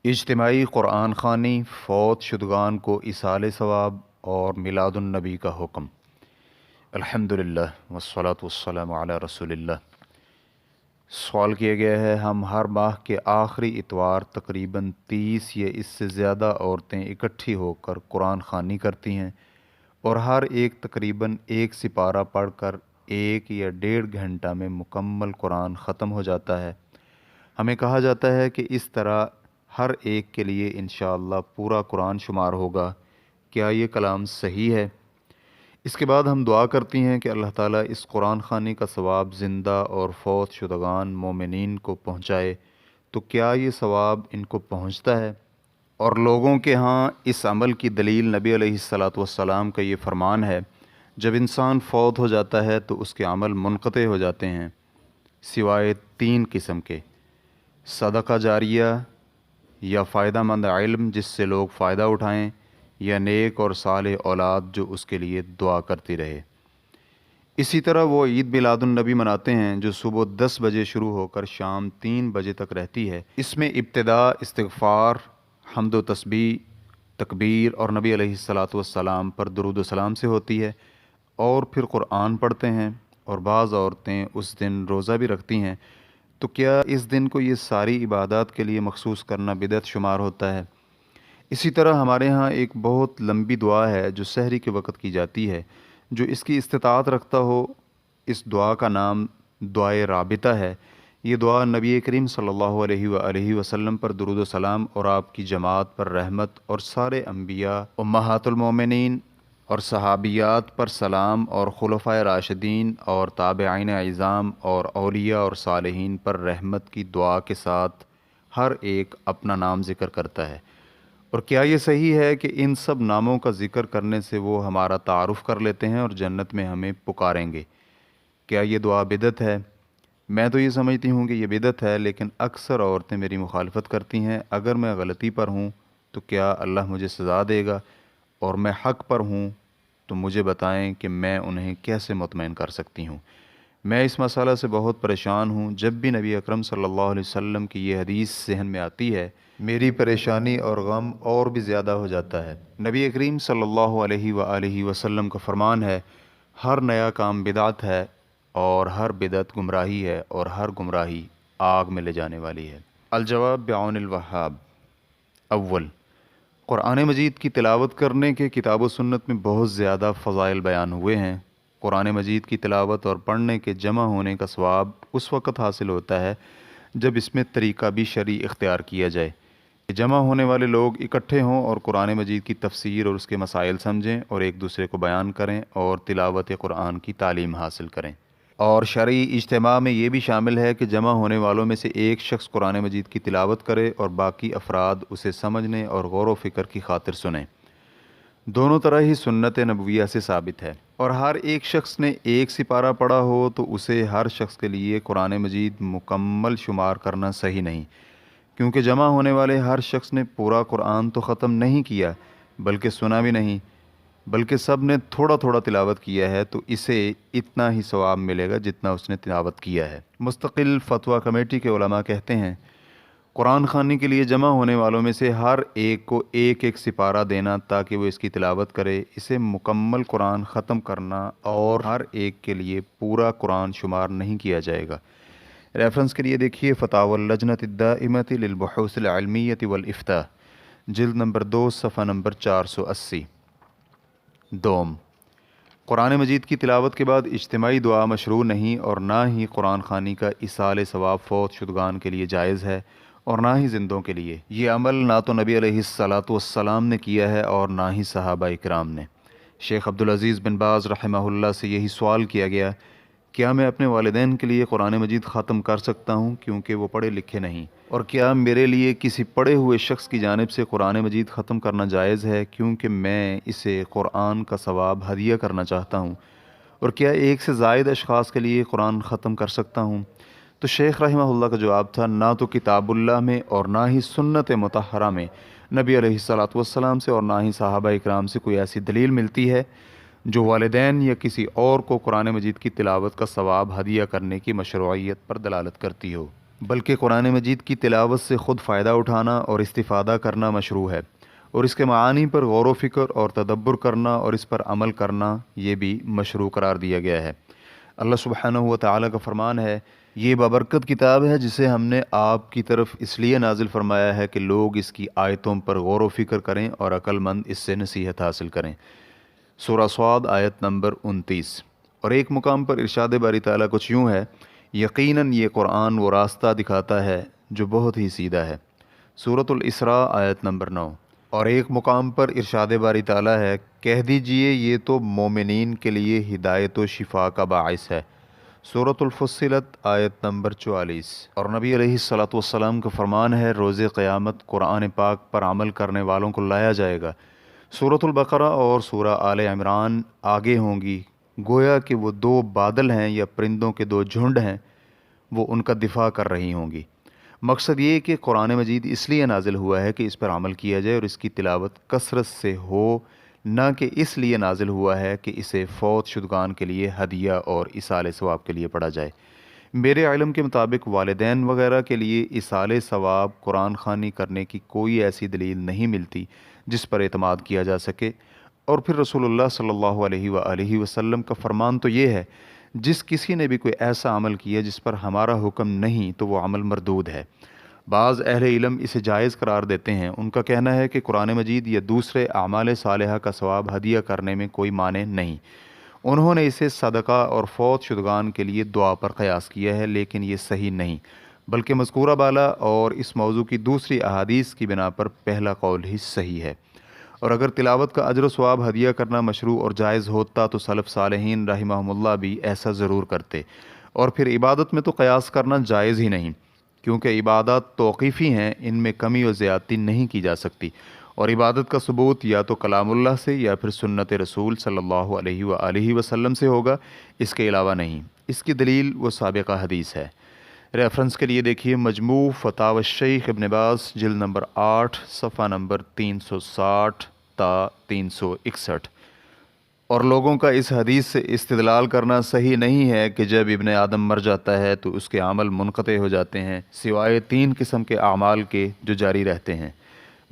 اجتماعی قرآن خوانی، فوت شدگان کو ایصال ثواب اور میلاد النبی کا حکم۔ الحمدللہ والصلاۃ والسلام علی رسول اللہ۔ سوال کیا گیا ہے، ہم ہر ماہ کے آخری اتوار تقریباً 30 یا اس سے زیادہ عورتیں اکٹھی ہو کر قرآن خوانی کرتی ہیں اور ہر ایک تقریباً ایک سپارہ پڑھ کر 1 یا 1.5 گھنٹہ میں مکمل قرآن ختم ہو جاتا ہے۔ ہمیں کہا جاتا ہے کہ اس طرح ہر ایک کے لیے انشاءاللہ پورا قرآن شمار ہوگا۔ کیا یہ کلام صحیح ہے؟ اس کے بعد ہم دعا کرتی ہیں کہ اللہ تعالیٰ اس قرآن خوانی کا ثواب زندہ اور فوت شدگان مومنین کو پہنچائے۔ تو کیا یہ ثواب ان کو پہنچتا ہے؟ اور لوگوں کے ہاں اس عمل کی دلیل نبی علیہ الصلاۃ والسلام کا یہ فرمان ہے، جب انسان فوت ہو جاتا ہے تو اس کے عمل منقطع ہو جاتے ہیں سوائے 3 قسم کے: صدقہ جاریہ یا فائدہ مند علم جس سے لوگ فائدہ اٹھائیں، یا نیک اور صالح اولاد جو اس کے لیے دعا کرتی رہے۔ اسی طرح وہ عید میلاد النبی مناتے ہیں جو صبح 10 بجے شروع ہو کر شام 3 بجے تک رہتی ہے۔ اس میں ابتدا استغفار، حمد و تسبیح، تکبیر اور نبی علیہ الصلاۃ والسلام پر درود و سلام سے ہوتی ہے، اور پھر قرآن پڑھتے ہیں، اور بعض عورتیں اس دن روزہ بھی رکھتی ہیں۔ تو کیا اس دن کو یہ ساری عبادات کے لیے مخصوص کرنا بدعت شمار ہوتا ہے؟ اسی طرح ہمارے ہاں ایک بہت لمبی دعا ہے جو سحری کے وقت کی جاتی ہے۔ جو اس کی استطاعت رکھتا ہو، اس دعا کا نام دعائے رابطہ ہے۔ یہ دعا نبی کریم صلی اللہ علیہ وآلہ وسلم پر درود و سلام اور آپ کی جماعت پر رحمت اور سارے انبیاء، امہات المومنین اور صحابیات پر سلام اور خلفائے راشدین اور تابعین اعظام اور اولیاء اور صالحین پر رحمت کی دعا کے ساتھ ہر ایک اپنا نام ذکر کرتا ہے۔ اور کیا یہ صحیح ہے کہ ان سب ناموں کا ذکر کرنے سے وہ ہمارا تعارف کر لیتے ہیں اور جنت میں ہمیں پکاریں گے؟ کیا یہ دعا بدعت ہے؟ میں تو یہ سمجھتی ہوں کہ یہ بدعت ہے، لیکن اکثر عورتیں میری مخالفت کرتی ہیں۔ اگر میں غلطی پر ہوں تو کیا اللہ مجھے سزا دے گا؟ اور میں حق پر ہوں تو مجھے بتائیں کہ میں انہیں کیسے مطمئن کر سکتی ہوں۔ میں اس مسئلہ سے بہت پریشان ہوں۔ جب بھی نبی اکرم صلی اللہ علیہ وسلم کی یہ حدیث ذہن میں آتی ہے، میری پریشانی اور غم اور بھی زیادہ ہو جاتا ہے۔ نبی کریم صلی اللہ علیہ وآلہ وسلم کا فرمان ہے، ہر نیا کام بدعت ہے، اور ہر بدعت گمراہی ہے، اور ہر گمراہی آگ میں لے جانے والی ہے۔ الجواب بعون الوہاب۔ اول، قرآن مجید کی تلاوت کرنے کے کتاب و سنت میں بہت زیادہ فضائل بیان ہوئے ہیں۔ قرآن مجید کی تلاوت اور پڑھنے کے جمع ہونے کا ثواب اس وقت حاصل ہوتا ہے جب اس میں طریقہ بھی شرعی اختیار کیا جائے کہ جمع ہونے والے لوگ اکٹھے ہوں اور قرآن مجید کی تفسیر اور اس کے مسائل سمجھیں اور ایک دوسرے کو بیان کریں اور تلاوت قرآن کی تعلیم حاصل کریں۔ اور شرعی اجتماع میں یہ بھی شامل ہے کہ جمع ہونے والوں میں سے ایک شخص قرآن مجید کی تلاوت کرے اور باقی افراد اسے سمجھنے اور غور و فکر کی خاطر سنیں۔ دونوں طرح ہی سنت نبویہ سے ثابت ہے۔ اور ہر ایک شخص نے ایک سپارہ پڑھا ہو تو اسے ہر شخص کے لیے قرآن مجید مکمل شمار کرنا صحیح نہیں، کیونکہ جمع ہونے والے ہر شخص نے پورا قرآن تو ختم نہیں کیا، بلکہ سنا بھی نہیں، بلکہ سب نے تھوڑا تھوڑا تلاوت کیا ہے، تو اسے اتنا ہی ثواب ملے گا جتنا اس نے تلاوت کیا ہے۔ مستقل فتویٰ کمیٹی کے علماء کہتے ہیں، قرآن خوانی کے لیے جمع ہونے والوں میں سے ہر ایک کو ایک ایک سپارہ دینا تاکہ وہ اس کی تلاوت کرے، اسے مکمل قرآن ختم کرنا، اور ہر ایک کے لیے پورا قرآن شمار نہیں کیا جائے گا۔ ریفرنس کے لیے دیکھیے فتاوی اللجنۃ الدائمۃ للبحوث العلمیۃ والافتاء، جلد نمبر 2 صفحہ نمبر 480۔ دوم، قرآن مجید کی تلاوت کے بعد اجتماعی دعا مشروع نہیں، اور نہ ہی قرآن خوانی کا ایصال ثواب فوت شدگان کے لیے جائز ہے، اور نہ ہی زندوں کے لیے۔ یہ عمل نہ تو نبی علیہ الصلاۃ والسلام نے کیا ہے اور نہ ہی صحابہ کرام نے۔ شیخ عبدالعزیز بن باز رحمہ اللہ سے یہی سوال کیا گیا، کیا میں اپنے والدین کے لیے قرآن مجید ختم کر سکتا ہوں کیونکہ وہ پڑھے لکھے نہیں؟ اور کیا میرے لیے کسی پڑھے ہوئے شخص کی جانب سے قرآن مجید ختم کرنا جائز ہے کیونکہ میں اسے قرآن کا ثواب ہدیہ کرنا چاہتا ہوں؟ اور کیا ایک سے زائد اشخاص کے لیے قرآن ختم کر سکتا ہوں؟ تو شیخ رحمہ اللہ کا جواب تھا، نہ تو کتاب اللہ میں اور نہ ہی سنت مطہرہ میں نبی علیہ الصلاۃ والسلام سے اور نہ ہی صحابہ اکرام سے کوئی ایسی دلیل ملتی ہے جو والدین یا کسی اور کو قرآن مجید کی تلاوت کا ثواب ہدیہ کرنے کی مشروعیت پر دلالت کرتی ہو۔ بلکہ قرآن مجید کی تلاوت سے خود فائدہ اٹھانا اور استفادہ کرنا مشروع ہے، اور اس کے معانی پر غور و فکر اور تدبر کرنا اور اس پر عمل کرنا یہ بھی مشروع قرار دیا گیا ہے۔ اللہ سبحانہ و تعالیٰ کا فرمان ہے، یہ بابرکت کتاب ہے جسے ہم نے آپ کی طرف اس لیے نازل فرمایا ہے کہ لوگ اس کی آیتوں پر غور و فکر کریں اور عقل مند اس سے نصیحت حاصل کریں۔ سورہ صاد آیت نمبر 29۔ اور ایک مقام پر ارشاد باری تعالیٰ کچھ یوں ہے، یقیناً یہ قرآن وہ راستہ دکھاتا ہے جو بہت ہی سیدھا ہے۔ سورۃ الاسراء آیت نمبر 9۔ اور ایک مقام پر ارشاد باری تعالیٰ ہے، کہہ دیجئے یہ تو مومنین کے لیے ہدایت و شفا کا باعث ہے۔ سورۃ الفصلت آیت نمبر 44۔ اور نبی علیہ الصلاۃ والسلام کا فرمان ہے، روز قیامت قرآن پاک پر عمل کرنے والوں کو لایا جائے گا۔ سورۃ البقرہ اور سورہ آل عمران آگے ہوں گی، گویا کہ وہ دو بادل ہیں یا پرندوں کے دو جھنڈ ہیں، وہ ان کا دفاع کر رہی ہوں گی۔ مقصد یہ کہ قرآن مجید اس لیے نازل ہوا ہے کہ اس پر عمل کیا جائے اور اس کی تلاوت کثرت سے ہو، نہ کہ اس لیے نازل ہوا ہے کہ اسے فوت شدگان کے لیے ہدیہ اور ایصال ثواب کے لیے پڑھا جائے۔ میرے علم کے مطابق والدین وغیرہ کے لیے ایصال ثواب قرآن خوانی کرنے کی کوئی ایسی دلیل نہیں ملتی جس پر اعتماد کیا جا سکے۔ اور پھر رسول اللہ صلی اللہ علیہ وآلہ وسلم کا فرمان تو یہ ہے، جس کسی نے بھی کوئی ایسا عمل کیا جس پر ہمارا حکم نہیں تو وہ عمل مردود ہے۔ بعض اہل علم اسے جائز قرار دیتے ہیں، ان کا کہنا ہے کہ قرآن مجید یا دوسرے اعمال صالحہ کا ثواب ہدیہ کرنے میں کوئی معنی نہیں۔ انہوں نے اسے صدقہ اور فوت شدگان کے لیے دعا پر قیاس کیا ہے، لیکن یہ صحیح نہیں، بلکہ مذکورہ بالا اور اس موضوع کی دوسری احادیث کی بنا پر پہلا قول ہی صحیح ہے۔ اور اگر تلاوت کا اجر و ثواب ہدیہ کرنا مشروع اور جائز ہوتا تو سلف صالحین رحمہم اللہ بھی ایسا ضرور کرتے، اور پھر عبادت میں تو قیاس کرنا جائز ہی نہیں، کیونکہ عبادات توقیفی ہیں، ان میں کمی و زیادتی نہیں کی جا سکتی، اور عبادت کا ثبوت یا تو کلام اللہ سے یا پھر سنت رسول صلی اللہ علیہ وآلہ وسلم سے ہوگا، اس کے علاوہ نہیں۔ اس کی دلیل وہ سابقہ حدیث ہے۔ ریفرنس کے لیے دیکھیے مجموع فتاوی الشیخ ابن باز جلد نمبر 8 صفحہ نمبر 360 تا 361۔ اور لوگوں کا اس حدیث سے استدلال کرنا صحیح نہیں ہے کہ جب ابن آدم مر جاتا ہے تو اس کے عمل منقطع ہو جاتے ہیں، سوائے 3 قسم کے اعمال کے جو جاری رہتے ہیں،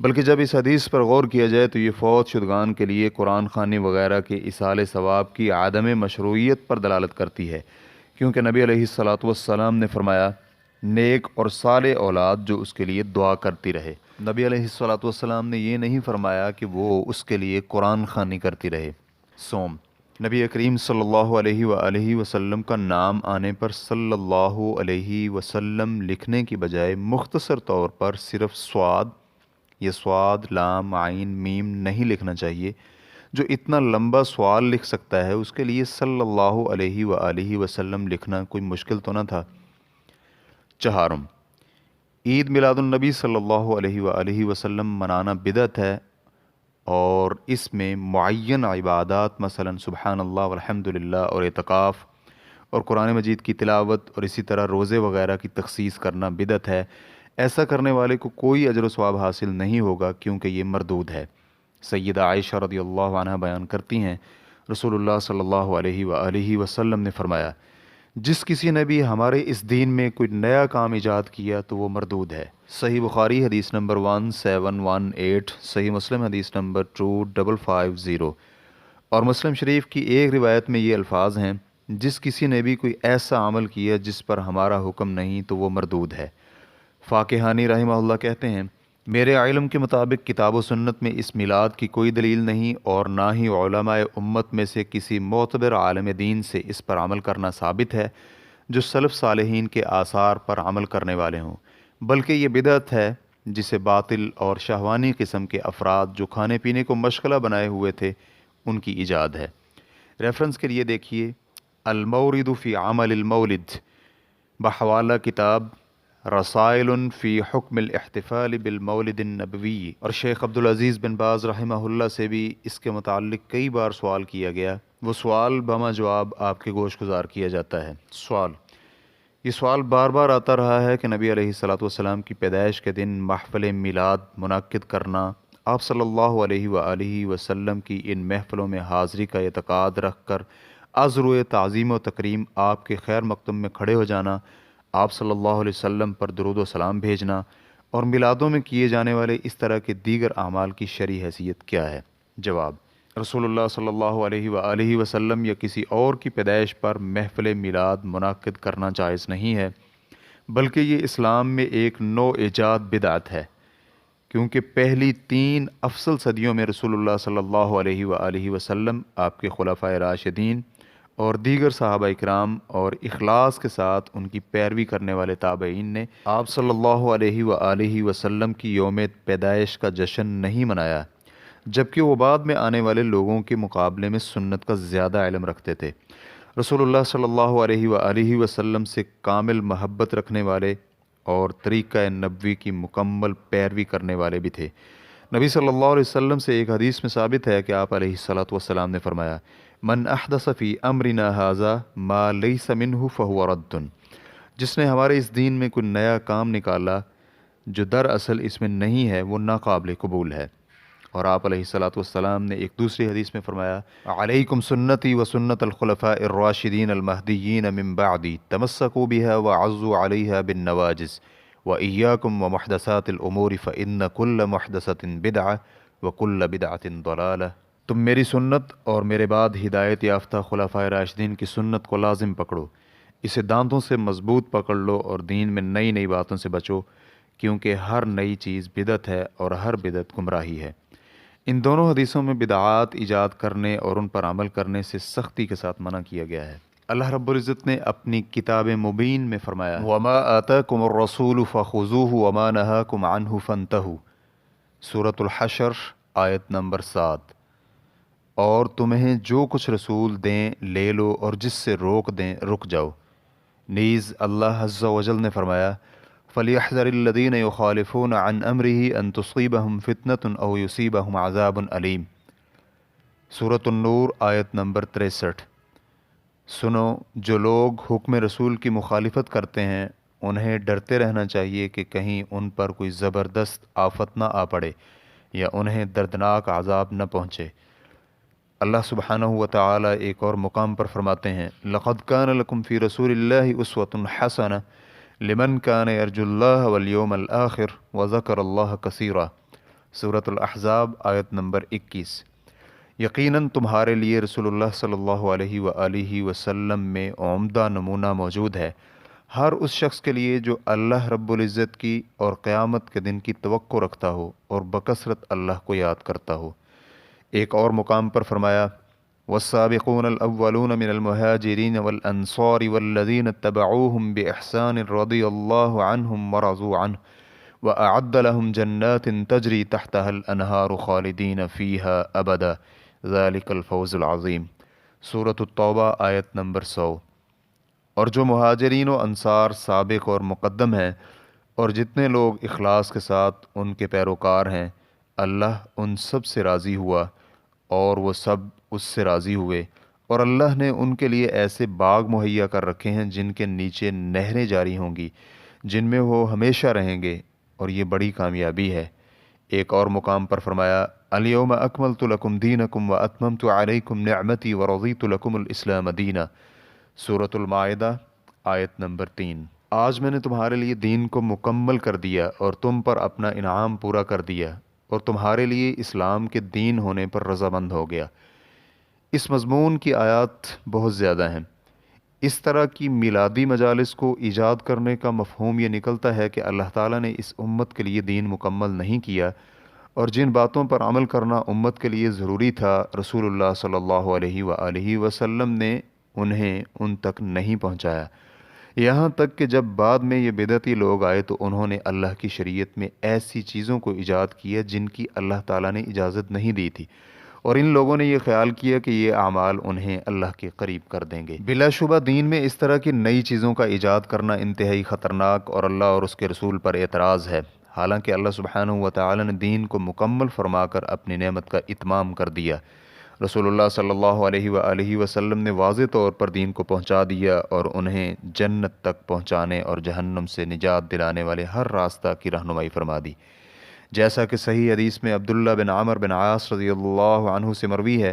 بلکہ جب اس حدیث پر غور کیا جائے تو یہ فوت شدگان کے لیے قرآن خوانی وغیرہ کے ایصال ثواب کی عدم مشروعیت پر دلالت کرتی ہے، کیونکہ نبی علیہ الصلاۃ والسلام نے فرمایا، نیک اور صالح اولاد جو اس کے لیے دعا کرتی رہے۔ نبی علیہ الصلاۃ والسلام نے یہ نہیں فرمایا کہ وہ اس کے لیے قرآن خوانی کرتی رہے۔ سوم، نبی کریم صلی اللہ علیہ وآلہ وسلم کا نام آنے پر صلی اللہ علیہ وسلم لکھنے کی بجائے مختصر طور پر صرف صاد یا صاد لام عین میم نہیں لکھنا چاہیے۔ جو اتنا لمبا سوال لکھ سکتا ہے اس کے لیے صلی اللہ علیہ وآلہ وسلم لکھنا کوئی مشکل تو نہ تھا۔ چہارم، عید میلاد النبی صلی اللہ علیہ وآلہ وسلم منانا بدعت ہے، اور اس میں معین عبادات مثلا سبحان اللہ والحمد للہ اور اعتکاف اور قرآن مجید کی تلاوت اور اسی طرح روزے وغیرہ کی تخصیص کرنا بدعت ہے۔ ایسا کرنے والے کو کوئی اجر و ثواب حاصل نہیں ہوگا، کیونکہ یہ مردود ہے۔ سیدہ عائشہ رضی اللہ عنہ بیان کرتی ہیں، رسول اللہ صلی اللہ علیہ وآلہ وسلم نے فرمایا، جس کسی نے بھی ہمارے اس دین میں کوئی نیا کام ایجاد کیا تو وہ مردود ہے۔ صحیح بخاری حدیث نمبر 1718، صحیح مسلم حدیث نمبر 2550۔ اور مسلم شریف کی ایک روایت میں یہ الفاظ ہیں، جس کسی نے بھی کوئی ایسا عمل کیا جس پر ہمارا حکم نہیں تو وہ مردود ہے۔ فاقہانی رحمہ اللہ کہتے ہیں، میرے علم کے مطابق کتاب و سنت میں اس میلاد کی کوئی دلیل نہیں، اور نہ ہی علماء امت میں سے کسی معتبر عالم دین سے اس پر عمل کرنا ثابت ہے جو سلف صالحین کے آثار پر عمل کرنے والے ہوں، بلکہ یہ بدعت ہے جسے باطل اور شہوانی قسم کے افراد جو کھانے پینے کو مشغلہ بنائے ہوئے تھے ان کی ایجاد ہے۔ ریفرنس کے لیے دیکھیے المورد فی عمل المولد بحوالہ کتاب رسائل فی حکم الاحتفال بالمولد النبوی، اور شیخ عبدالعزیز بن باز رحمہ اللہ سے بھی اس کے متعلق کئی بار سوال کیا گیا، وہ سوال بما جواب آپ کے گوش گزار کیا جاتا ہے۔ سوال، یہ سوال بار بار آتا رہا ہے کہ نبی علیہ الصلاۃ والسلام کی پیدائش کے دن محفل میلاد منعقد کرنا، آپ صلی اللہ علیہ وآلہ وسلم کی ان محفلوں میں حاضری کا اعتقاد رکھ کر از روئے تعظیم و تکریم آپ کے خیر مقدم میں کھڑے ہو جانا، آپ صلی اللہ علیہ وسلم پر درود و سلام بھیجنا اور میلادوں میں کیے جانے والے اس طرح کے دیگر اعمال کی شرعی حیثیت کیا ہے؟ جواب: رسول اللہ صلی اللہ علیہ وآلہ وسلم یا کسی اور کی پیدائش پر محفل میلاد منعقد کرنا جائز نہیں ہے، بلکہ یہ اسلام میں ایک نو ایجاد بدعت ہے، کیونکہ پہلی 3 افضل صدیوں میں رسول اللہ صلی اللہ علیہ وآلہ وسلم، آپ کے خلفائے راشدین اور دیگر صحابہ اکرام اور اخلاص کے ساتھ ان کی پیروی کرنے والے تابعین نے آپ صلی اللہ علیہ وآلہ وسلم کی یوم پیدائش کا جشن نہیں منایا، جبکہ وہ بعد میں آنے والے لوگوں کے مقابلے میں سنت کا زیادہ علم رکھتے تھے، رسول اللہ صلی اللہ علیہ وآلہ وسلم سے کامل محبت رکھنے والے اور طریقہ نبوی کی مکمل پیروی کرنے والے بھی تھے۔ نبی صلی اللہ علیہ وسلم سے ایک حدیث میں ثابت ہے کہ آپ علیہ الصلاۃ والسلام نے فرمایا: من احدث فی امرنا ھذا ما لیس منہ فہو رد، جس نے ہمارے اس دین میں کوئی نیا کام نکالا جو دراصل اس میں نہیں ہے، وہ ناقابل قبول ہے۔ اور آپ علیہ الصلاۃ والسلام نے ایک دوسری حدیث میں فرمایا: علیکم سنتی و سنت الخلفاء الراشدین المہدیین من بعدی تمسکوا بها وعضوا علیہا بالنواجذ وإیاکم ومحدثات الامور فإن کل محدثۃ بدعہ وکل بدعۃ ضلالہ۔ تم میری سنت اور میرے بعد ہدایت یافتہ خلفائے راشدین کی سنت کو لازم پکڑو، اسے دانتوں سے مضبوط پکڑ لو اور دین میں نئی نئی باتوں سے بچو، کیونکہ ہر نئی چیز بدعت ہے اور ہر بدعت گمراہی ہے۔ ان دونوں حدیثوں میں بدعات ایجاد کرنے اور ان پر عمل کرنے سے سختی کے ساتھ منع کیا گیا ہے۔ اللہ رب العزت نے اپنی کتاب مبین میں فرمایا: وَمَا آتَاكُمُ الرَّسُولُ فَخُذُوهُ وَمَا نَهَاكُمْ عَنْهُ فَانْتَهُوا، سورۃ الحشر آیت نمبر 7۔ اور تمہیں جو کچھ رسول دیں لے لو اور جس سے روک دیں رک جاؤ۔ نیز اللہ عز و جل نے فرمایا: فَلْيَحْذَرِ الَّذِينَ يُخَالِفُونَ عَنْ أَمْرِهِ أَن تُصِيبَهُمْ فِتْنَةٌ أَوْ يُصِيبَهُمْ عَذَابٌ أَلِيمٌ، سورۃ النور آیت نمبر 63۔ سنو، جو لوگ حکم رسول کی مخالفت کرتے ہیں انہیں ڈرتے رہنا چاہیے کہ کہیں ان پر کوئی زبردست آفت نہ آ پڑے یا انہیں دردناک عذاب نہ پہنچے۔ اللہ سبحانہ و تعالی ایک اور مقام پر فرماتے ہیں: لَقَدْ كَانَ لَكُمْ فِي رَسُولِ اللَّهِ أُسْوَةٌ حَسَنَةٌ لِمَنْ كَانَ يَرْجُو اللَّهَ وَالْيَوْمَ الْآخِرَ وَذَكَرَ اللَّهَ كَثِيرًا، سورۃ الاحزاب آیت نمبر 21۔ یقیناً تمہارے لیے رسول اللہ صلی اللہ علیہ وآلہ وسلم میں عمدہ نمونہ موجود ہے، ہر اس شخص کے لیے جو اللہ رب العزت کی اور قیامت کے دن کی توقع رکھتا ہو اور بکثرت اللہ کو یاد کرتا ہو۔ ایک اور مقام پر فرمایا: والسابقون الاولون من المہاجرین والانصار والذین اتبعوهم بإحسان رضی اللہ عنہم ورضوا عنہ وأعد لهم جنات تجری تحتها الانہار خالدین فیہا ابدا ذلک الفوز العظیم، سورۃ التوبہ آیت نمبر 100۔ اور جو مہاجرین و انصار سابق اور مقدم ہیں اور جتنے لوگ اخلاص کے ساتھ ان کے پیروکار ہیں، اللہ ان سب سے راضی ہوا اور وہ سب اس سے راضی ہوئے، اور اللہ نے ان کے لیے ایسے باغ مہیا کر رکھے ہیں جن کے نیچے نہریں جاری ہوں گی، جن میں وہ ہمیشہ رہیں گے، اور یہ بڑی کامیابی ہے۔ ایک اور مقام پر فرمایا: الیوم اکملت لکم دینکم واتممت علیکم نعمتی ورضیت لکم الاسلام دینا، سورۃ المائدہ آیت نمبر 3۔ آج میں نے تمہارے لیے دین کو مکمل کر دیا اور تم پر اپنا انعام پورا کر دیا اور تمہارے لیے اسلام کے دین ہونے پر رضامند ہو گیا۔ اس مضمون کی آیات بہت زیادہ ہیں۔ اس طرح کی میلادی مجالس کو ایجاد کرنے کا مفہوم یہ نکلتا ہے کہ اللہ تعالیٰ نے اس امت کے لیے دین مکمل نہیں کیا، اور جن باتوں پر عمل کرنا امت کے لیے ضروری تھا رسول اللہ صلی اللہ علیہ وآلہ وسلم نے انہیں ان تک نہیں پہنچایا، یہاں تک کہ جب بعد میں یہ بدعتی لوگ آئے تو انہوں نے اللہ کی شریعت میں ایسی چیزوں کو ایجاد کیا جن کی اللہ تعالیٰ نے اجازت نہیں دی تھی، اور ان لوگوں نے یہ خیال کیا کہ یہ اعمال انہیں اللہ کے قریب کر دیں گے۔ بلا شبہ دین میں اس طرح کی نئی چیزوں کا ایجاد کرنا انتہائی خطرناک اور اللہ اور اس کے رسول پر اعتراض ہے، حالانکہ اللہ سبحانہ و تعالیٰ نے دین کو مکمل فرما کر اپنی نعمت کا اتمام کر دیا۔ رسول اللہ صلی اللہ علیہ وآلہ وسلم نے واضح طور پر دین کو پہنچا دیا اور انہیں جنت تک پہنچانے اور جہنم سے نجات دلانے والے ہر راستہ کی رہنمائی فرما دی، جیسا کہ صحیح حدیث میں عبداللہ بن عمر بن عاص رضی اللہ عنہ سے مروی ہے،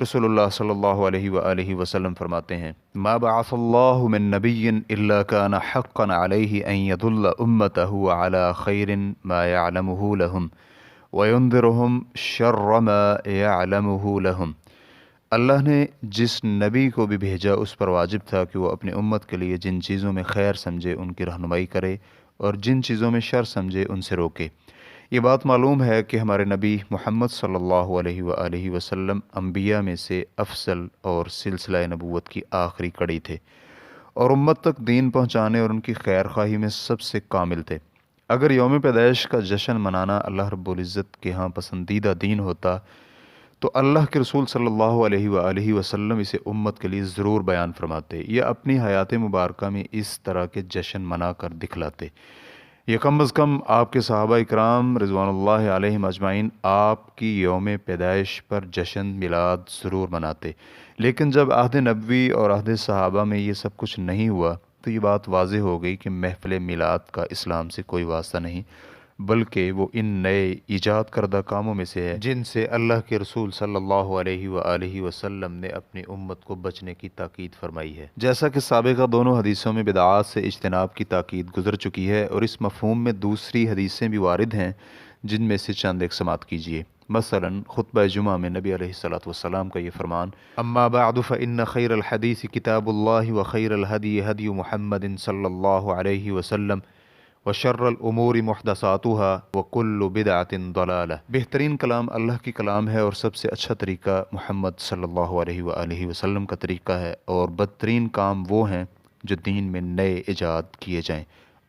رسول اللہ صلی اللہ علیہ وآلہ وسلم فرماتے ہیں ما بعث اللہ من نبی الا کان حقا علیہ ان یدل امتہ علی خیر ما یعلمہ لہم وینذرہم شر ما یعلمہ لہم۔ اللہ نے جس نبی کو بھی بھیجا اس پر واجب تھا کہ وہ اپنی امت کے لیے جن چیزوں میں خیر سمجھے ان کی رہنمائی کرے اور جن چیزوں میں شر سمجھے ان سے روکے۔ یہ بات معلوم ہے کہ ہمارے نبی محمد صلی اللہ علیہ وآلہ وسلم انبیاء میں سے افضل اور سلسلہ نبوت کی آخری کڑی تھے اور امت تک دین پہنچانے اور ان کی خیر خواہی میں سب سے کامل تھے۔ اگر یوم پیدائش کا جشن منانا اللہ رب العزت کے ہاں پسندیدہ دین ہوتا تو اللہ کے رسول صلی اللہ علیہ وآلہ وسلم اسے امت کے لیے ضرور بیان فرماتے یا اپنی حیات مبارکہ میں اس طرح کے جشن منا کر دکھلاتے۔ یہ کم از کم آپ کے صحابہ اکرام رضوان اللہ علیہم اجمعین آپ کی یوم پیدائش پر جشن میلاد ضرور مناتے، لیکن جب عہد نبوی اور عہد صحابہ میں یہ سب کچھ نہیں ہوا تو یہ بات واضح ہو گئی کہ محفل میلاد کا اسلام سے کوئی واسطہ نہیں، بلکہ وہ ان نئے ایجاد کردہ کاموں میں سے ہے جن سے اللہ کے رسول صلی اللہ علیہ وآلہ وسلم نے اپنی امت کو بچنے کی تاکید فرمائی ہے۔ جیسا کہ سابقہ دونوں حدیثوں میں بدعات سے اجتناب کی تاکید گزر چکی ہے اور اس مفہوم میں دوسری حدیثیں بھی وارد ہیں جن میں سے چند ایک سماعت کیجیے۔ مثلا خطبہ جمعہ میں نبی علیہ الصلوۃ والسلام کا یہ فرمان اما بعد فإن خیر الحدیث کتاب اللہ وخیر الہدی ہدی محمد صلی اللہ علیہ وسلم وشر الامور محدثاتها وکل بدعۃ ضلالہ۔ بہترین کلام اللہ کی کلام ہے اور سب سے اچھا طریقہ محمد صلی اللہ علیہ وآلہ وسلم کا طریقہ ہے، اور بدترین کام وہ ہیں جو دین میں نئے ایجاد کیے جائیں،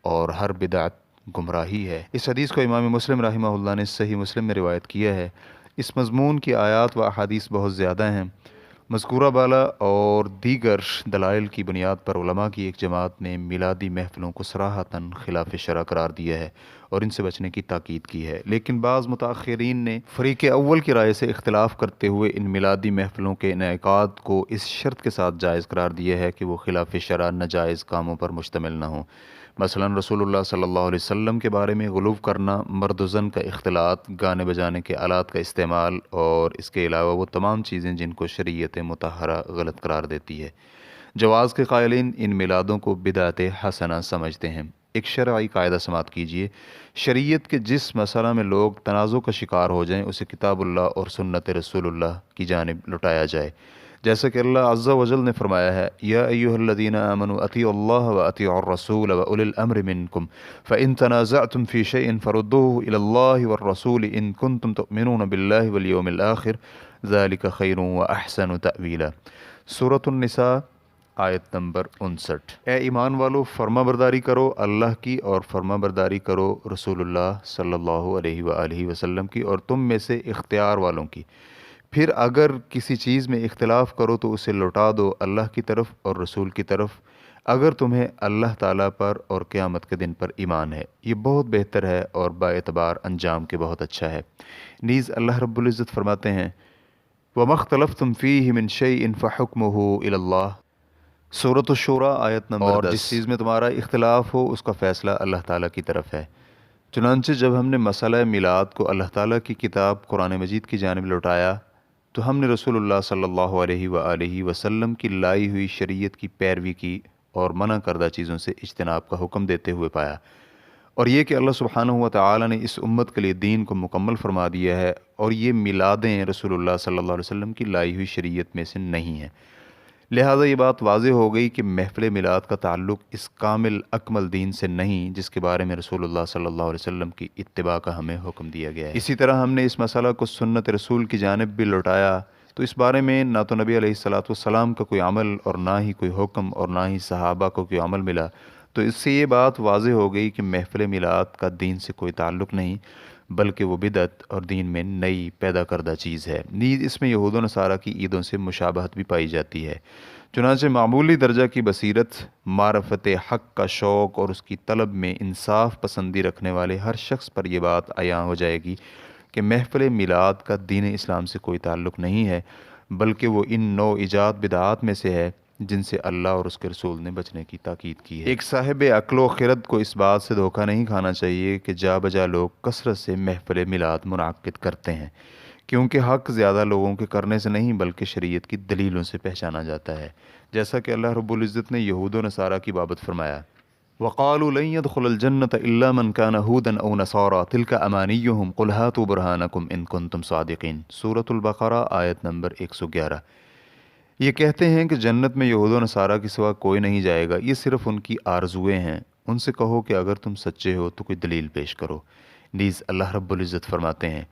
اور ہر بدعت گمراہی ہے۔ اس حدیث کو امام مسلم رحمہ اللہ نے صحیح مسلم میں روایت کیا ہے۔ اس مضمون کی آیات و احادیث بہت زیادہ ہیں۔ مذکورہ بالا اور دیگر دلائل کی بنیاد پر علماء کی ایک جماعت نے میلادی محفلوں کو صراحتاً خلاف شرع قرار دیا ہے اور ان سے بچنے کی تاکید کی ہے، لیکن بعض متاخرین نے فریق اول کی رائے سے اختلاف کرتے ہوئے ان میلادی محفلوں کے انعقاد کو اس شرط کے ساتھ جائز قرار دیا ہے کہ وہ خلاف شرع ناجائز کاموں پر مشتمل نہ ہوں۔ مثلا رسول اللہ صلی اللہ علیہ وسلم کے بارے میں غلو کرنا، مرد و زن کا اختلاط، گانے بجانے کے آلات کا استعمال، اور اس کے علاوہ وہ تمام چیزیں جن کو شریعت مطہرہ غلط قرار دیتی ہے۔ جواز کے قائلین ان میلادوں کو بدعت حسنہ سمجھتے ہیں۔ ایک شرعی قاعدہ سماعت کیجیے، شریعت کے جس مسئلہ میں لوگ تنازع کا شکار ہو جائیں اسے کتاب اللہ اور سنت رسول اللہ کی جانب لوٹایا جائے، جیسا کہ اللہ عز و جل نے فرمایا ہے یا ایھا الذین آمنوا اطیعوا اللہ واطیعوا الرسول واولی الامر منکم فان تنازعتم فی شیء فردوه الی اللہ والرسول ان کنتم تؤمنون باللہ والیوم الآخر ذلک خیر واحسن تأویلا۔ سورۃ النساء آیت نمبر 59۔ اے ایمان والو، فرما برداری کرو اللہ کی اور فرما برداری کرو رسول اللہ صلی اللہ علیہ وآلہ وسلم کی اور تم میں سے اختیار والوں کی، پھر اگر کسی چیز میں اختلاف کرو تو اسے لوٹا دو اللہ کی طرف اور رسول کی طرف، اگر تمہیں اللہ تعالیٰ پر اور قیامت کے دن پر ایمان ہے، یہ بہت بہتر ہے اور با اعتبار انجام کے بہت اچھا ہے۔ نیز اللہ رب العزت فرماتے ہیں وَمَا اخْتَلَفْتُمْ فِيهِ مِنْ شَيْءٍ فَحُكْمُهُ إِلَى اللَّهِ۔ سورۃ الشورى آیت نمبر 10۔ اور جس چیز میں تمہارا اختلاف ہو اس کا فیصلہ اللہ تعالیٰ کی طرف ہے۔ چنانچہ جب ہم نے مسئلہ میلاد کو اللہ تعالیٰ کی کتاب قرآن مجید کی جانب لوٹایا تو ہم نے رسول اللہ صلی اللہ علیہ وآلہ وسلم کی لائی ہوئی شریعت کی پیروی کی اور منع کردہ چیزوں سے اجتناب کا حکم دیتے ہوئے پایا، اور یہ کہ اللہ سبحانہ و تعالیٰ نے اس امت کے لیے دین کو مکمل فرما دیا ہے، اور یہ میلادیں رسول اللہ صلی اللہ علیہ وسلم کی لائی ہوئی شریعت میں سے نہیں ہیں۔ لہٰذا یہ بات واضح ہو گئی کہ محفل میلاد کا تعلق اس کامل اکمل دین سے نہیں جس کے بارے میں رسول اللہ صلی اللہ علیہ وسلم کی اتباع کا ہمیں حکم دیا گیا ہے۔ اسی طرح ہم نے اس مسئلہ کو سنت رسول کی جانب بھی لوٹایا تو اس بارے میں نہ تو نبی علیہ الصلوۃ والسلام کا کوئی عمل اور نہ ہی کوئی حکم اور نہ ہی صحابہ کو کوئی عمل ملا، تو اس سے یہ بات واضح ہو گئی کہ محفل میلاد کا دین سے کوئی تعلق نہیں بلکہ وہ بدعت اور دین میں نئی پیدا کردہ چیز ہے۔ نیز اس میں یہود و نصارہ کی عیدوں سے مشابہت بھی پائی جاتی ہے، چنانچہ معمولی درجہ کی بصیرت، معرفت حق کا شوق اور اس کی طلب میں انصاف پسندی رکھنے والے ہر شخص پر یہ بات عیاں ہو جائے گی کہ محفل میلاد کا دین اسلام سے کوئی تعلق نہیں ہے بلکہ وہ ان نو ایجاد بدعات میں سے ہے جن سے اللہ اور اس کے رسول نے بچنے کی تاکید کی ہے۔ ایک صاحب عقل و خرد کو اس بات سے دھوکہ نہیں کھانا چاہیے کہ جا بجا لوگ کثرت سے محفل میلاد منعقد کرتے ہیں، کیونکہ حق زیادہ لوگوں کے کرنے سے نہیں بلکہ شریعت کی دلیلوں سے پہچانا جاتا ہے، جیسا کہ اللہ رب العزت نے یہود و نصارہ کی بابت فرمایا، وقالوا لن يدخل الجنة إلا من كان هودا أو نصارى تلك أمانيهم قل هاتوا برهانكم إن كنتم صادقين، سورة البقرہ آیت نمبر 111۔ یہ کہتے ہیں کہ جنت میں یہود و نصارہ کے سوا کوئی نہیں جائے گا، یہ صرف ان کی آرزویں ہیں، ان سے کہو کہ اگر تم سچے ہو تو کوئی دلیل پیش کرو۔ نیز اللہ رب العزت فرماتے ہیں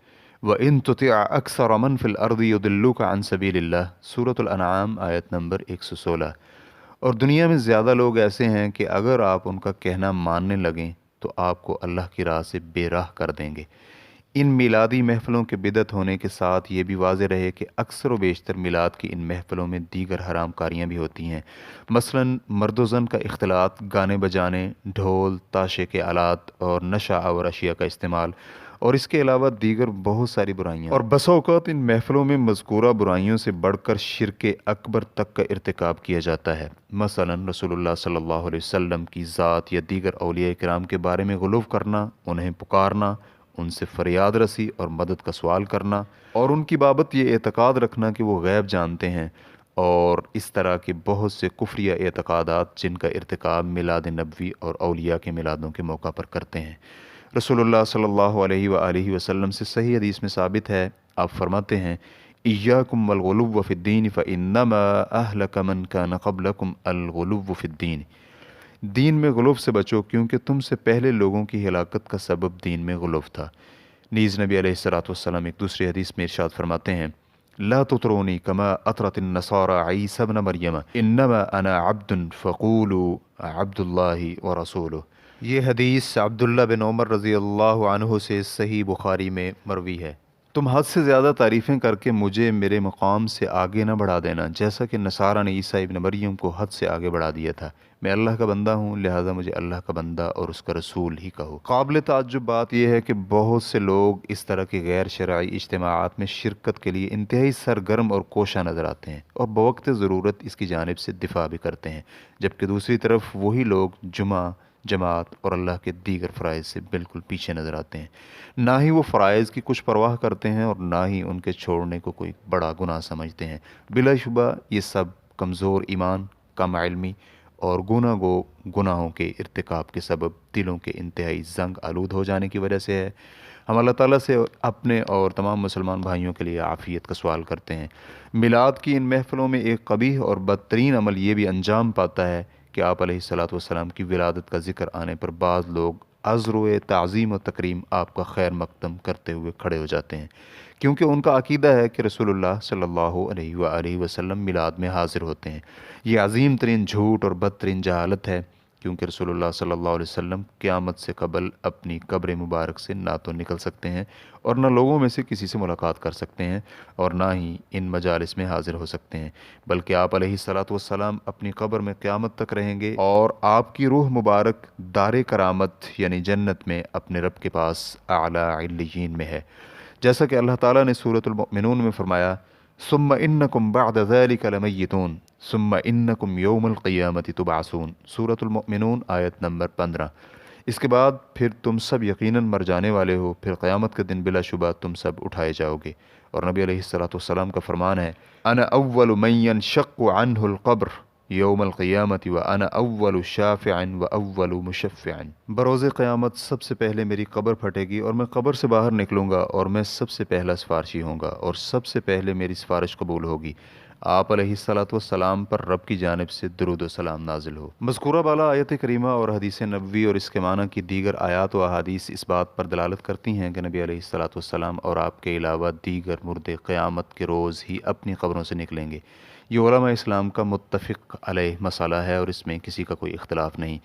وَإِن تُطِعْ أَكْثَرَ مَنْ فِي الْأَرْضِ يُضِلُّوكَ عَنْ سَبِيلِ اللَّهِ، سورة الانعام آیت نمبر 116۔ اور دنیا میں زیادہ لوگ ایسے ہیں کہ اگر آپ ان کا کہنا ماننے لگیں تو آپ کو اللہ کی راہ سے بے راہ کر دیں گے۔ ان میلادی محفلوں کے بدعت ہونے کے ساتھ یہ بھی واضح رہے کہ اکثر و بیشتر میلاد کی ان محفلوں میں دیگر حرام کاریاں بھی ہوتی ہیں، مثلا مرد و زن کا اختلاط، گانے بجانے، ڈھول تاشے کے آلات اور نشہ آور اشیاء کا استعمال، اور اس کے علاوہ دیگر بہت ساری برائیاں، اور بسا اوقات ان محفلوں میں مذکورہ برائیوں سے بڑھ کر شرک اکبر تک کا ارتکاب کیا جاتا ہے، مثلا رسول اللہ صلی اللہ علیہ وسلم کی ذات یا دیگر اولیاء کرام کے بارے میں غلو کرنا، انہیں پکارنا، ان سے فریاد رسی اور مدد کا سوال کرنا، اور ان کی بابت یہ اعتقاد رکھنا کہ وہ غیب جانتے ہیں، اور اس طرح کے بہت سے کفریہ اعتقادات جن کا ارتکاب میلاد نبوی اور اولیاء کے میلادوں کے موقع پر کرتے ہیں۔ رسول اللہ صلی اللہ علیہ وآلہ وسلم سے صحیح حدیث میں ثابت ہے، آپ فرماتے ہیں ایاکم والغلو فی الدین فانما اہلک من کان قبلکم الغلو فی الدین، دین میں غلو سے بچو کیونکہ تم سے پہلے لوگوں کی ہلاکت کا سبب دین میں غلو تھا۔ نیز نبی علیہ السلام ایک دوسری حدیث میں ارشاد فرماتے ہیں لا تطرونی کما اطرت النصارى عیسی ابن مریم انما انا عبد فقولوا عبد اللہ ورسولہ۔ یہ حدیث عبداللہ بن عمر رضی اللہ عنہ سے صحیح بخاری میں مروی ہے۔ تم حد سے زیادہ تعریفیں کر کے مجھے میرے مقام سے آگے نہ بڑھا دینا، جیسا کہ نصارہ نے عیسیٰ ابن مریم کو حد سے آگے بڑھا دیا تھا۔ میں اللہ کا بندہ ہوں، لہٰذا مجھے اللہ کا بندہ اور اس کا رسول ہی کہو۔ قابل تعجب بات یہ ہے کہ بہت سے لوگ اس طرح کے غیر شرعی اجتماعات میں شرکت کے لیے انتہائی سرگرم اور کوشاں نظر آتے ہیں اور بوقت ضرورت اس کی جانب سے دفاع بھی کرتے ہیں، جبکہ دوسری طرف وہی لوگ جمعہ، جماعت اور اللہ کے دیگر فرائض سے بالکل پیچھے نظر آتے ہیں۔ نہ ہی وہ فرائض کی کچھ پرواہ کرتے ہیں اور نہ ہی ان کے چھوڑنے کو کوئی بڑا گناہ سمجھتے ہیں۔ بلا شبہ یہ سب کمزور ایمان، کم علمی اور گناہوں کے ارتکاب کے سبب دلوں کے انتہائی زنگ آلود ہو جانے کی وجہ سے ہے۔ ہم اللہ تعالیٰ سے اپنے اور تمام مسلمان بھائیوں کے لیے عافیت کا سوال کرتے ہیں۔ میلاد کی ان محفلوں میں ایک قبیح اور بدترین عمل یہ بھی انجام پاتا ہے کہ آپ علیہ السلام کی ولادت کا ذکر آنے پر بعض لوگ عذر تعظیم و تکریم آپ کا خیر مقدم کرتے ہوئے کھڑے ہو جاتے ہیں، کیونکہ ان کا عقیدہ ہے کہ رسول اللہ صلی اللہ علیہ وآلہ وسلم میلاد میں حاضر ہوتے ہیں۔ یہ عظیم ترین جھوٹ اور بدترین جہالت ہے، کیونکہ رسول اللہ صلی اللہ علیہ وسلم قیامت سے قبل اپنی قبر مبارک سے نہ تو نکل سکتے ہیں اور نہ لوگوں میں سے کسی سے ملاقات کر سکتے ہیں اور نہ ہی ان مجالس میں حاضر ہو سکتے ہیں، بلکہ آپ علیہ السلام اپنی قبر میں قیامت تک رہیں گے اور آپ کی روح مبارک دار کرامت یعنی جنت میں اپنے رب کے پاس اعلیٰ علیین میں ہے، جیسا کہ اللہ تعالیٰ نے سورۃ المؤمنون میں فرمایا ثم انکم بعد ذلک لمیتون ثم انکم یوم القیامت تبعثون، سورۃ المؤمنون آیت نمبر 15۔ اس کے بعد پھر تم سب یقیناً مر جانے والے ہو، پھر قیامت کے دن بلا شبہ تم سب اٹھائے جاؤ گے۔ اور نبی علیہ السلام کا فرمان ہے انا اول من ينشق عنہ القبر یوم القیامت وانا اول شافع واول مشفع، بروز قیامت سب سے پہلے میری قبر پھٹے گی اور میں قبر سے باہر نکلوں گا اور میں سب سے پہلا سفارشی ہوں گا اور سب سے پہلے میری سفارش قبول ہوگی۔ آپ علیہ السلام پر رب کی جانب سے درود و سلام نازل ہو۔ مذکورہ بالا آیت کریمہ اور حدیث نبوی اور اس کے معنی کی دیگر آیات و احادیث اس بات پر دلالت کرتی ہیں کہ نبی علیہ السلام اور آپ کے علاوہ دیگر مردے قیامت کے روز ہی اپنی قبروں سے نکلیں گے۔ یہ علماء اسلام کا متفق علیہ مسئلہ ہے اور اس میں کسی کا کوئی اختلاف نہیں،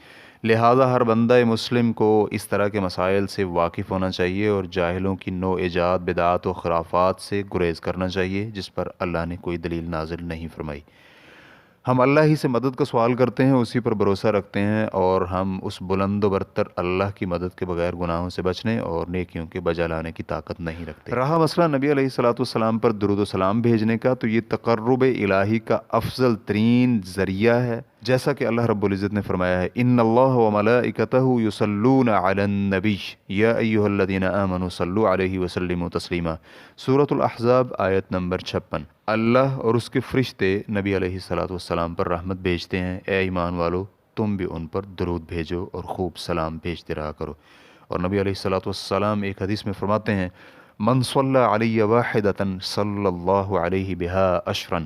لہذا ہر بندہ مسلم کو اس طرح کے مسائل سے واقف ہونا چاہیے اور جاہلوں کی نو ایجاد بدعات و خرافات سے گریز کرنا چاہیے جس پر اللہ نے کوئی دلیل نازل نہیں فرمائی۔ ہم اللہ ہی سے مدد کا سوال کرتے ہیں، اسی پر بھروسہ رکھتے ہیں، اور ہم اس بلند و برتر اللہ کی مدد کے بغیر گناہوں سے بچنے اور نیکیوں کے بجا لانے کی طاقت نہیں رکھتے۔ رہا مسئلہ نبی علیہ الصلاۃ والسلام پر درود و سلام بھیجنے کا، تو یہ تقرب الہی کا افضل ترین ذریعہ ہے، جیسا کہ اللہ رب العزت نے فرمایا ہے ان اللہ وملائکتہ یصلون علی النبی یا ایھا الذین آمنوا صلوا علیہ وسلموا تسلیما، سورۃ الاحزاب آیت نمبر 56۔ اللہ اور اس کے فرشتے نبی علیہ الصلاۃ والسلام پر رحمت بھیجتے ہیں، اے ایمان والو تم بھی ان پر درود بھیجو اور خوب سلام بھیجتے رہا کرو۔ اور نبی علیہ الصلاۃ والسلام ایک حدیث میں فرماتے ہیں من صلی علی واحدۃ صلی اللہ علیہ بہا عشرا،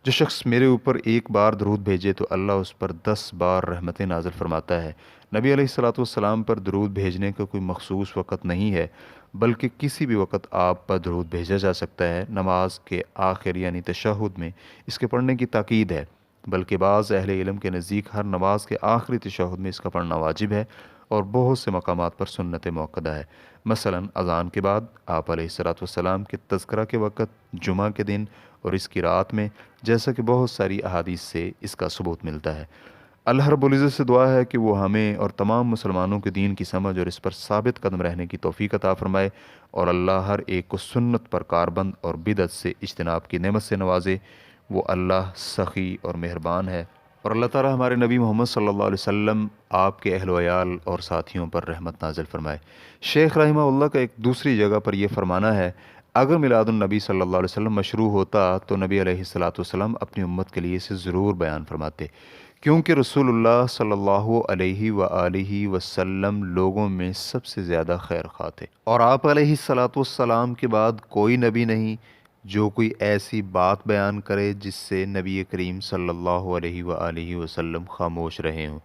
جو شخص میرے اوپر ایک بار درود بھیجے تو اللہ اس پر 10 بار رحمتیں نازل فرماتا ہے۔ نبی علیہ الصلاۃ والسلام پر درود بھیجنے کا کوئی مخصوص وقت نہیں ہے، بلکہ کسی بھی وقت آپ پر درود بھیجا جا سکتا ہے۔ نماز کے آخر یعنی تشہد میں اس کے پڑھنے کی تاکید ہے، بلکہ بعض اہل علم کے نزدیک ہر نماز کے آخری تشہد میں اس کا پڑھنا واجب ہے، اور بہت سے مقامات پر سنت موقدہ ہے۔ مثلا اذان کے بعد آپ علیہ الصلاۃ والسلام کے تذکرہ کے وقت، جمعہ کے دن اور اس کی رات میں، جیسا کہ بہت ساری احادیث سے اس کا ثبوت ملتا ہے۔ اللہ رب العزت سے دعا ہے کہ وہ ہمیں اور تمام مسلمانوں کے دین کی سمجھ اور اس پر ثابت قدم رہنے کی توفیق عطا فرمائے، اور اللہ ہر ایک کو سنت پر کاربند اور بدعت سے اجتناب کی نعمت سے نوازے۔ وہ اللہ سخی اور مہربان ہے، اور اللہ تعالی ہمارے نبی محمد صلی اللہ علیہ وسلم، آپ کے اہل و عیال اور ساتھیوں پر رحمت نازل فرمائے۔ شیخ رحمہ اللہ کا ایک دوسری جگہ پر یہ فرمانا ہے اگر میلاد النبی صلی اللہ علیہ وسلم مشروع ہوتا تو نبی علیہ الصلاۃ والسلام اپنی امت کے لیے اسے ضرور بیان فرماتے، کیونکہ رسول اللہ صلی اللہ علیہ وآلہ وسلم لوگوں میں سب سے زیادہ خیر خواہ تھے، اور آپ علیہ الصلاۃ والسلام کے بعد کوئی نبی نہیں جو کوئی ایسی بات بیان کرے جس سے نبی کریم صلی اللہ علیہ وآلہ وسلم خاموش رہے ہوں،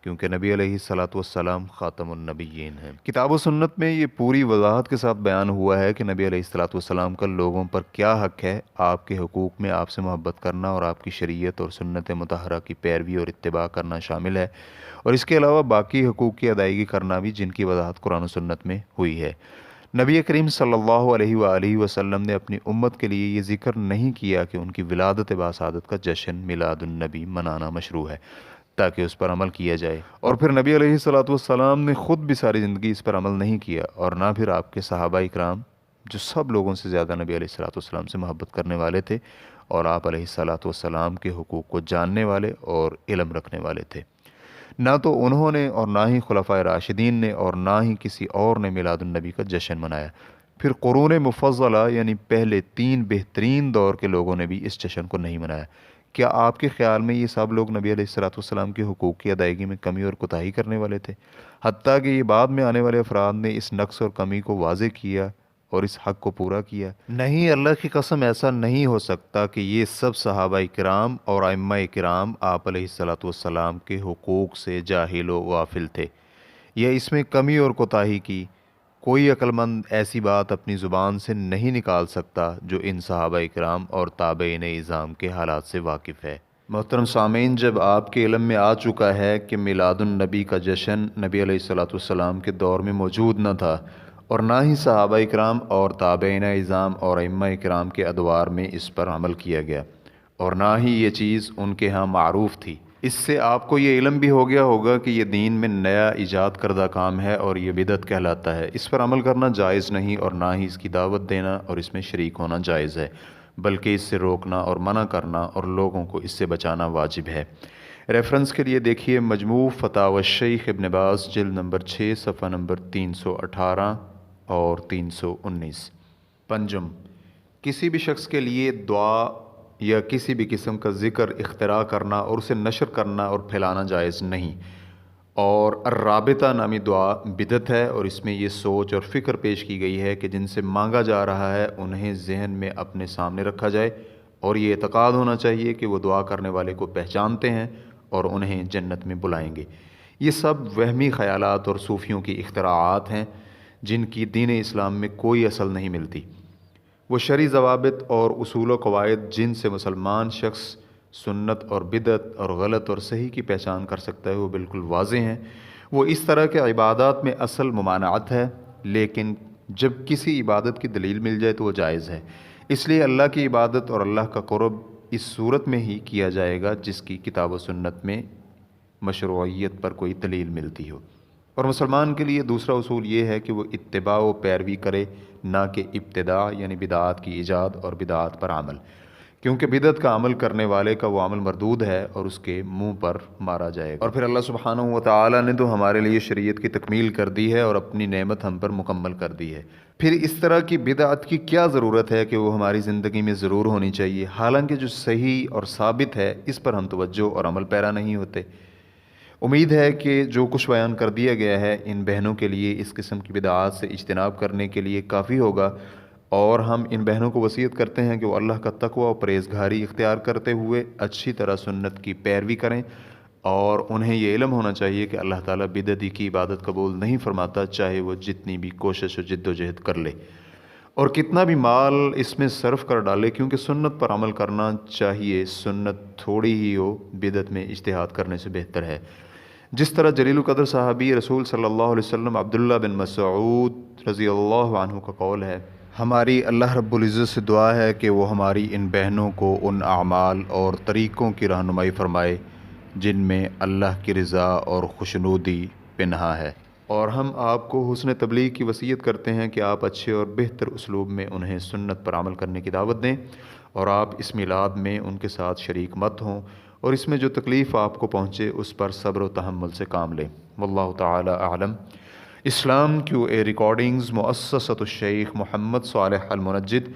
کیونکہ نبی علیہ الصلاۃ والسلام خاتم النبیین ہیں۔ کتاب و سنت میں یہ پوری وضاحت کے ساتھ بیان ہوا ہے کہ نبی علیہ الصلاۃ والسلام کا لوگوں پر کیا حق ہے۔ آپ کے حقوق میں آپ سے محبت کرنا اور آپ کی شریعت اور سنت مطہرہ کی پیروی اور اتباع کرنا شامل ہے، اور اس کے علاوہ باقی حقوق کی ادائیگی کرنا بھی، جن کی وضاحت قرآن و سنت میں ہوئی ہے۔ نبی کریم صلی اللہ علیہ وآلہ وسلم نے اپنی امت کے لیے یہ ذکر نہیں کیا کہ ان کی ولادت باسعادت کا جشن میلاد النبی منانا مشروع ہے تاکہ اس پر عمل کیا جائے، اور پھر نبی علیہ الصلاۃ والسلام نے خود بھی ساری زندگی اس پر عمل نہیں کیا، اور نہ پھر آپ کے صحابہ اکرام جو سب لوگوں سے زیادہ نبی علیہ الصلاۃ والسلام سے محبت کرنے والے تھے، اور آپ علیہ الصلاۃ والسلام کے حقوق کو جاننے والے اور علم رکھنے والے تھے۔ نہ تو انہوں نے اور نہ ہی خلفائے راشدین نے اور نہ ہی کسی اور نے میلاد النبی کا جشن منایا۔ پھر قرون مفضلہ یعنی پہلے 3 بہترین دور کے لوگوں نے بھی اس جشن کو نہیں منایا۔ کیا آپ کے خیال میں یہ سب لوگ نبی علیہ الصلاۃ والسلام کے حقوق کی ادائیگی میں کمی اور کوتاہی کرنے والے تھے؟ حتیٰ کہ یہ بعد میں آنے والے افراد نے اس نقص اور کمی کو واضح کیا اور اس حق کو پورا کیا؟ نہیں، اللہ کی قسم ایسا نہیں ہو سکتا کہ یہ سب صحابہ کرام اور ائمہ کرام آپ علیہ الصلاۃ والسلام کے حقوق سے جاہل و غافل تھے یا اس میں کمی اور کوتاہی کی۔ کوئی عقل مند ایسی بات اپنی زبان سے نہیں نکال سکتا جو ان صحابہ کرام اور تابعین اعظام کے حالات سے واقف ہے۔ محترم سامعین، جب آپ کے علم میں آ چکا ہے کہ میلاد النبی کا جشن نبی علیہ الصلاۃ والسلام کے دور میں موجود نہ تھا، اور نہ ہی صحابہ کرام اور تابعین اعظام اور ائمہ کرام کے ادوار میں اس پر عمل کیا گیا، اور نہ ہی یہ چیز ان کے ہاں معروف تھی، اس سے آپ کو یہ علم بھی ہو گیا ہوگا کہ یہ دین میں نیا ایجاد کردہ کام ہے اور یہ بدعت کہلاتا ہے۔ اس پر عمل کرنا جائز نہیں، اور نہ ہی اس کی دعوت دینا اور اس میں شریک ہونا جائز ہے، بلکہ اس سے روکنا اور منع کرنا اور لوگوں کو اس سے بچانا واجب ہے۔ ریفرنس کے لیے دیکھیے مجموع فتاوی شیخ ابن باز جلد نمبر 6 صفحہ نمبر 318 اور 319۔ پنجم، کسی بھی شخص کے لیے دعا یا کسی بھی قسم کا ذکر اختراع کرنا اور اسے نشر کرنا اور پھیلانا جائز نہیں، اور الرابطہ نامی دعا بدعت ہے، اور اس میں یہ سوچ اور فکر پیش کی گئی ہے کہ جن سے مانگا جا رہا ہے انہیں ذہن میں اپنے سامنے رکھا جائے، اور یہ اعتقاد ہونا چاہیے کہ وہ دعا کرنے والے کو پہچانتے ہیں اور انہیں جنت میں بلائیں گے۔ یہ سب وہمی خیالات اور صوفیوں کی اختراعات ہیں جن کی دین اسلام میں کوئی اصل نہیں ملتی۔ وہ شرعی ضوابط اور اصول و قواعد جن سے مسلمان شخص سنت اور بدعت اور غلط اور صحیح کی پہچان کر سکتا ہے وہ بالکل واضح ہیں۔ وہ اس طرح کے عبادات میں اصل ممانعت ہے، لیکن جب کسی عبادت کی دلیل مل جائے تو وہ جائز ہے۔ اس لیے اللہ کی عبادت اور اللہ کا قرب اس صورت میں ہی کیا جائے گا جس کی کتاب و سنت میں مشروعیت پر کوئی دلیل ملتی ہو۔ اور مسلمان کے لیے دوسرا اصول یہ ہے کہ وہ اتباع و پیروی کرے، نہ کہ ابتداع یعنی بدعات کی ایجاد اور بدعات پر عمل، کیونکہ بدعت کا عمل کرنے والے کا وہ عمل مردود ہے اور اس کے منہ پر مارا جائے گا۔ اور پھر اللہ سبحانہ و تعالی نے تو ہمارے لیے شریعت کی تکمیل کر دی ہے اور اپنی نعمت ہم پر مکمل کر دی ہے، پھر اس طرح کی بدعت کی کیا ضرورت ہے کہ وہ ہماری زندگی میں ضرور ہونی چاہیے، حالانکہ جو صحیح اور ثابت ہے اس پر ہم توجہ اور عمل پیرا نہیں ہوتے۔ امید ہے کہ جو کچھ بیان کر دیا گیا ہے ان بہنوں کے لیے اس قسم کی بدعات سے اجتناب کرنے کے لیے کافی ہوگا، اور ہم ان بہنوں کو وصیت کرتے ہیں کہ وہ اللہ کا تقوی و پرہیزگاری اختیار کرتے ہوئے اچھی طرح سنت کی پیروی کریں، اور انہیں یہ علم ہونا چاہیے کہ اللہ تعالیٰ بدعتی کی عبادت قبول نہیں فرماتا، چاہے وہ جتنی بھی کوشش و جد و جہد کر لے اور کتنا بھی مال اس میں صرف کر ڈالے، کیونکہ سنت پر عمل کرنا چاہیے، سنت تھوڑی ہی ہو بدعت میں اجتہاد کرنے سے بہتر ہے۔ جس طرح جلیل القدر صحابی رسول صلی اللہ علیہ وسلم عبداللہ بن مسعود رضی اللہ عنہ کا قول ہے، ہماری اللہ رب العزت سے دعا ہے کہ وہ ہماری ان بہنوں کو ان اعمال اور طریقوں کی رہنمائی فرمائے جن میں اللہ کی رضا اور خوشنودی پنہا ہے، اور ہم آپ کو حسن تبلیغ کی وصیت کرتے ہیں کہ آپ اچھے اور بہتر اسلوب میں انہیں سنت پر عمل کرنے کی دعوت دیں، اور آپ اس میلاد میں ان کے ساتھ شریک مت ہوں، اور اس میں جو تکلیف آپ کو پہنچے اس پر صبر و تحمل سے کام لیں۔ واللہ تعالی اعلم۔ اسلام کیو اے ریکارڈنگز، مؤسسۃ الشیخ محمد صالح المنجد،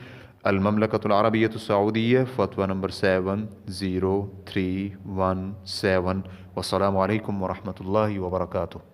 المملکۃ العربیۃ السعودیہ، فتویٰ نمبر 70317۔ والسلام علیکم ورحمۃ اللہ وبرکاتہ۔